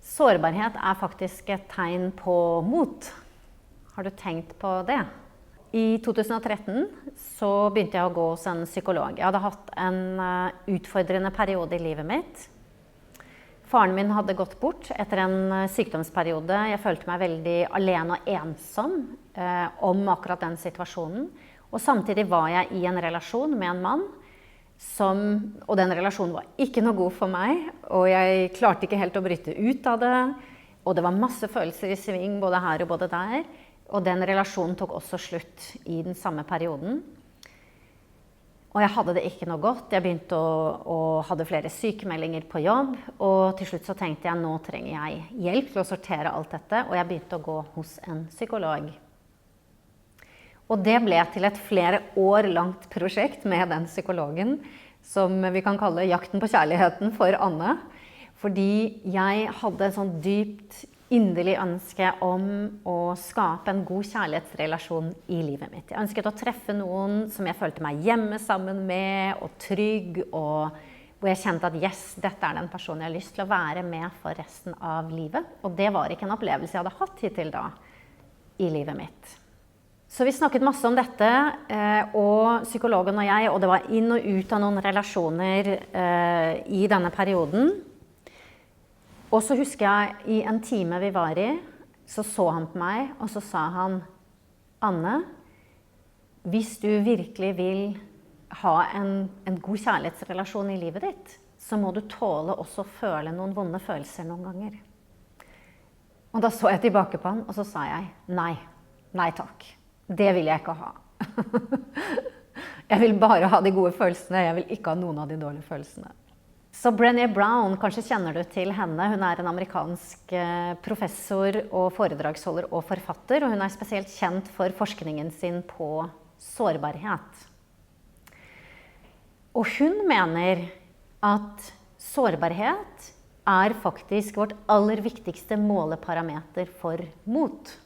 Sårbarhet faktisk et tegn på mot. Har du tenkt på det? I 2013 så begynte jeg å gå hos en psykolog. Jeg hadde hatt en utfordrende periode i livet mitt. Faren min hadde gått bort etter en sykdomsperiode. Jeg følte meg veldig alene og ensom om akkurat den situasjonen. Og samtidig var jeg i en relasjon med en mann, og den relasjonen var ikke noe god for meg, og jeg klarte ikke helt å bryte ut av det, og det var masse følelser i sving både her og både der, og den relasjonen tok også slutt i den samme perioden. Og jeg hadde det ikke noe godt, jeg begynte å hadde flere sykemeldinger på jobb, og til slutt så tenkte jeg, nå trenger jeg hjelp til å sortere alt dette, og jeg begynte å gå hos en psykolog. Og det ble til et flere år langt prosjekt med den psykologen, som vi kan kalle jakten på kjærligheten for Anne. Fordi jeg hadde en sånn dypt, inderlig ønske om å skape en god kjærlighetsrelasjon i livet mitt. Jeg ønsket å treffe noen som jeg følte meg hjemme sammen med, og trygg, og hvor jeg kjente at yes, dette den personen jeg har lyst til å være med for resten av livet. Og det var ikke en opplevelse jeg hadde hatt hittil da i livet mitt. Så vi snakket masse om dette, og psykologen og jeg, og det var inn og ut av noen relasjoner i denne perioden. Og så husker jeg, i en time vi var i, så han på meg, og så sa han, Anne, hvis du virkelig vil ha en god kjærlighetsrelasjon i livet ditt, så må du tåle også å føle noen vonde følelser noen ganger. Og da så jeg tilbake på han, og så sa jeg, nei takk. Det vil jeg ikke ha. Jeg vil bare ha de gode følelsene, jeg vil ikke ha noen av de dårlige følelsene. Så Brené Brown, kanskje kjenner du til henne, hun en amerikansk professor og foredragsholder og forfatter, og hun spesielt kjent for forskningen sin på sårbarhet. Og hun mener at sårbarhet faktisk vårt aller viktigste måleparameter for mot.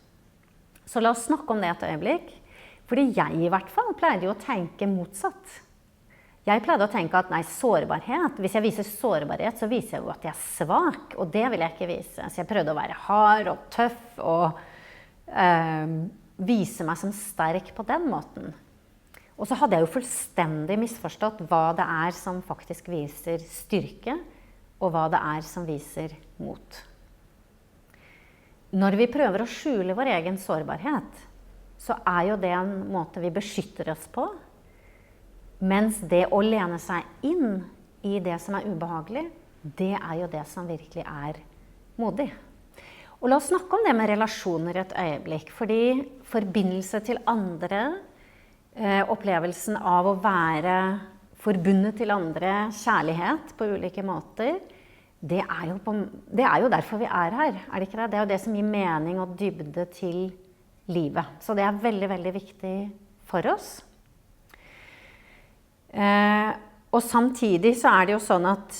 Så la oss snakke om det et øyeblikk, fordi jeg i hvert fall pleide jo å tenke motsatt. Jeg pleide å tenke at sårbarhet, hvis jeg viser sårbarhet, så viser jeg jo at jeg svak, og det vil jeg ikke vise. Så jeg prøvde å være hard og tøff og vise meg som sterk på den måten. Og så hadde jeg jo fullstendig misforstått hva det som faktisk viser styrke, og hva det som viser mot. Når vi prøver å skjule vår egen sårbarhet, så jo det en måte vi beskytter oss på, mens det å lene seg inn i det som ubehagelig, det jo det som virkelig modig. Og la oss snakke om det med relasjoner et øyeblikk, fordi forbindelse til andre, opplevelsen av å være forbundet til andre, kjærlighet på ulike måter, det jo derfor vi her, det ikke det? Det jo det som gir mening og dybde til livet. Så det veldig, veldig viktig for oss. Og samtidig så det jo sånn at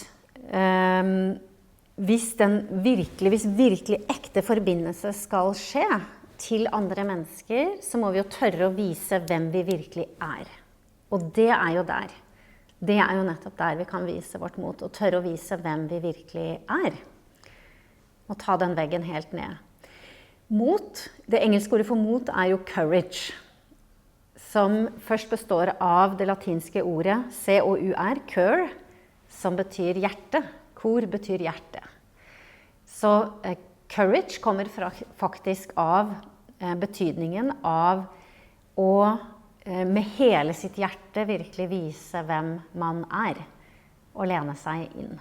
hvis virkelig ekte forbindelse skal skje til andre mennesker, så må vi jo tørre å vise hvem vi virkelig Og det jo der. Det jo nettopp der vi kan vise vårt mot, og tørre å vise hvem vi virkelig Og ta den veggen helt ned. Mot, det engelske ordet for mot jo courage, som først består av det latinske ordet C-O-U-R, cur, som betyr hjerte. Cor betyr hjerte. Så courage kommer faktisk av betydningen av å med hele sitt hjerte virkelig vise hvem man og lene seg inn.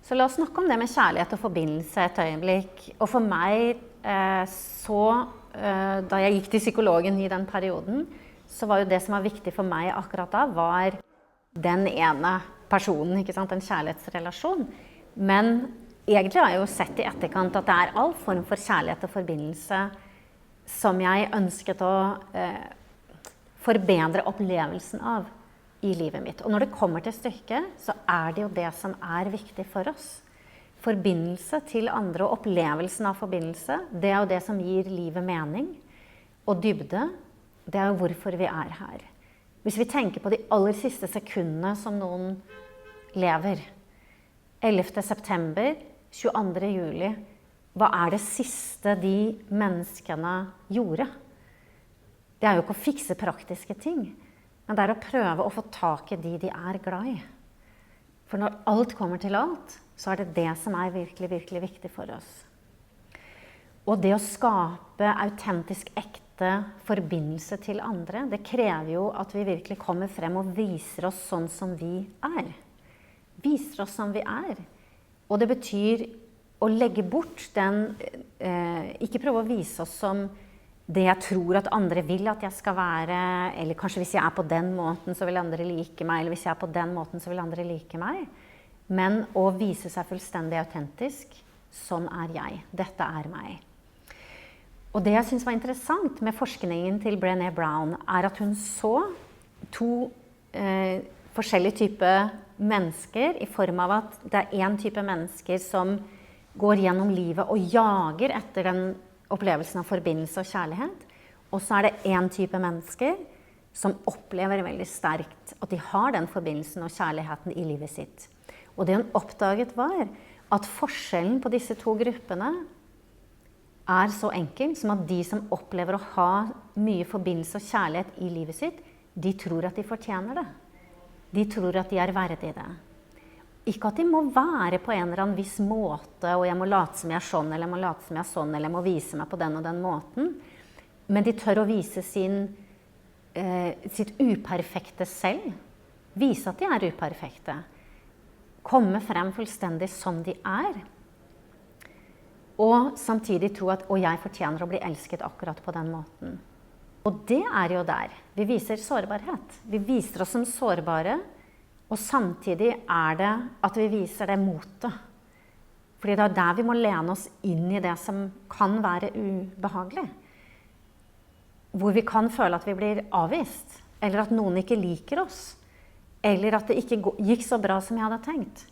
Så la oss snakke om det med kjærlighet og forbindelse et øyeblikk. Og for meg, da jeg gikk til psykologen i den perioden, så var jo det som var viktig for meg akkurat da, var den ene personen, ikke sant, en kjærlighetsrelasjon. Men egentlig har jeg jo sett i etterkant at det all form for kjærlighet og forbindelse som jeg ønsket å forbedre opplevelsen av i livet mitt. Og når det kommer til stykket, så det jo det som viktig for oss. Forbindelse til andre og opplevelsen av forbindelse, det jo det som gir livet mening. Og dybde, det jo hvorfor vi her. Hvis vi tenker på de aller siste sekundene som noen lever. 11. september 22. juli, hva det siste de menneskene gjorde? Det jo ikke å fikse praktiske ting, men det å prøve å få tak i de glad i. For når alt kommer til alt, så det det som virkelig, virkelig viktig for oss. Og det å skape autentisk ekte forbindelse til andre, det krever jo at vi virkelig kommer frem og viser oss sånn som vi Viser oss som vi Og det betyr å legge bort den, ikke prøve å vise oss som det jeg tror at andre vil at jeg skal være, eller kanskje hvis jeg på den måten så vil andre like meg, eller hvis jeg på den måten så vil andre like meg. Men å vise seg fullstendig autentisk, sånn jeg, dette meg. Og det jeg synes var interessant med forskningen til Brené Brown, at hun så to forskjellige typer mennesker, i form av at det en type mennesker som går gjennom livet og jager etter den opplevelsen av forbindelse og kjærlighet, og så det en type mennesker som opplever veldig sterkt at de har den forbindelsen og kjærligheten i livet sitt. Og det hun oppdaget var at forskjellen på disse to gruppene så enkel som at de som opplever å ha mye forbindelse og kjærlighet i livet sitt, de tror at de fortjener det. De tror at de verdige det. Ikke at de må være på en eller annen viss måte, og jeg må late som jeg sånn, eller jeg må late som jeg sånn, eller jeg må vise meg på den og den måten. Men de tør å vise sitt uperfekte selv. Vise at de uperfekte. Komme frem fullstendig som de Og samtidig tro at jeg fortjener å bli elsket akkurat på den måten. Og det jo der. Vi viser sårbarhet. Vi viser oss som sårbare, og samtidig det at vi viser det motet. Fordi det der vi må lene oss inn i det som kan være ubehagelig. Hvor vi kan føle at vi blir avvist, eller at noen ikke liker oss, eller at det ikke gikk så bra som jeg hadde tenkt.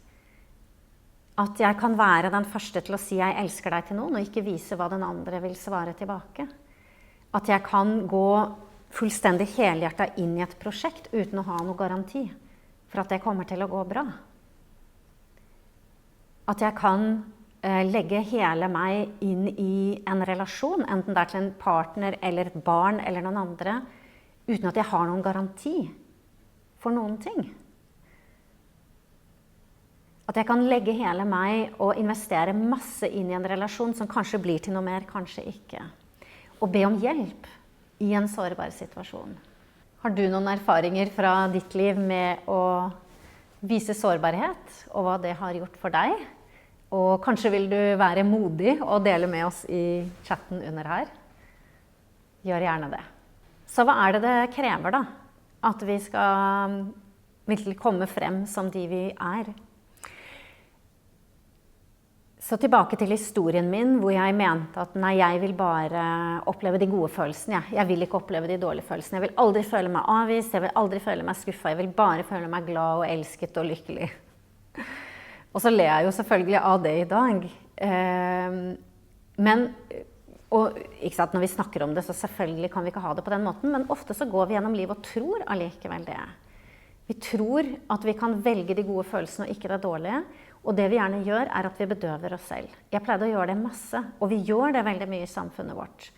At jeg kan være den første til å si jeg elsker deg til noen, og ikke vise hva den andre vil svare tilbake. At jeg kan gå fullstendig helhjertet inn i et prosjekt uten å ha noe garanti for at det kommer til å gå bra. At jeg kan legge hele meg inn i en relasjon, enten det til en partner eller et barn eller noen andre, uten at jeg har noen garanti for noen ting. At jeg kan legge hele meg og investere masse inn i en relasjon som kanskje blir til noe mer, kanskje ikke. Og be om hjelp i en sårbar situasjon. Har du noen erfaringer fra ditt liv med å vise sårbarhet, og hva det har gjort for deg? Og kanskje vil du være modig og dele med oss i chatten under her? Gjør gjerne det. Så hva det krever da? At vi skal virkelig komme frem som de vi Så tilbake til historien min, hvor jeg mente at nei, jeg vil bare oppleve de gode følelsene. Jeg vil ikke oppleve de dårlige følelsene. Jeg vil aldri føle meg avvist, jeg vil aldri føle meg skuffet. Jeg vil bare føle meg glad og elsket og lykkelig. Og så ler jeg jo selvfølgelig av det i dag. Men, ikke sant, når vi snakker om det, så selvfølgelig kan vi ikke ha det på den måten, men ofte så går vi gjennom livet og tror allikevel det. Vi tror at vi kan velge de gode følelsene og ikke det dårlige. Og det vi gjerne gjør at vi bedøver oss selv. Jeg pleide å gjøre det masse, og vi gjør det veldig mye i samfunnet vårt.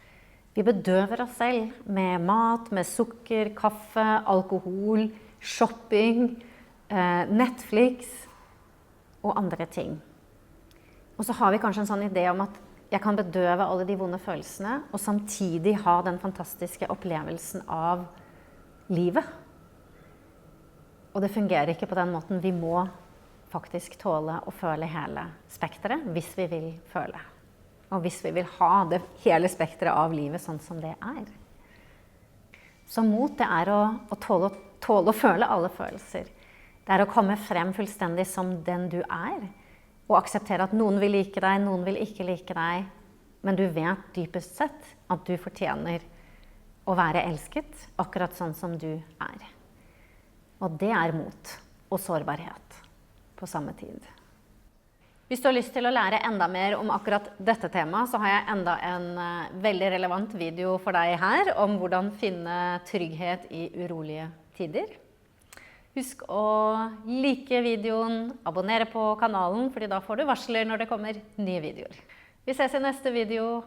Vi bedøver oss selv med mat, med sukker, kaffe, alkohol, shopping, Netflix og andre ting. Og så har vi kanskje en sånn idé om at jeg kan bedøve alle de vonde følelsene, og samtidig ha den fantastiske opplevelsen av livet. Og det fungerer ikke på den måten. Vi må faktisk tåle å føle hele spektret, hvis vi vil føle. Og hvis vi vil ha det hele spektret av livet sånn som det Så mot det å tåle å føle alle følelser. Det å komme frem fullstendig som den du og akseptere at noen vil like deg, noen vil ikke like deg, men du vet dypest sett at du fortjener å være elsket, akkurat sånn som du Og det mot og sårbarhet på samme tid. Hvis du har lyst til å lære enda mer om akkurat dette temaet, så har jeg enda en veldig relevant video for deg her om hvordan finne trygghet i urolige tider. Husk å like videoen, abonnere på kanalen, fordi da får du varsler når det kommer nye videoer. Vi ses i neste video.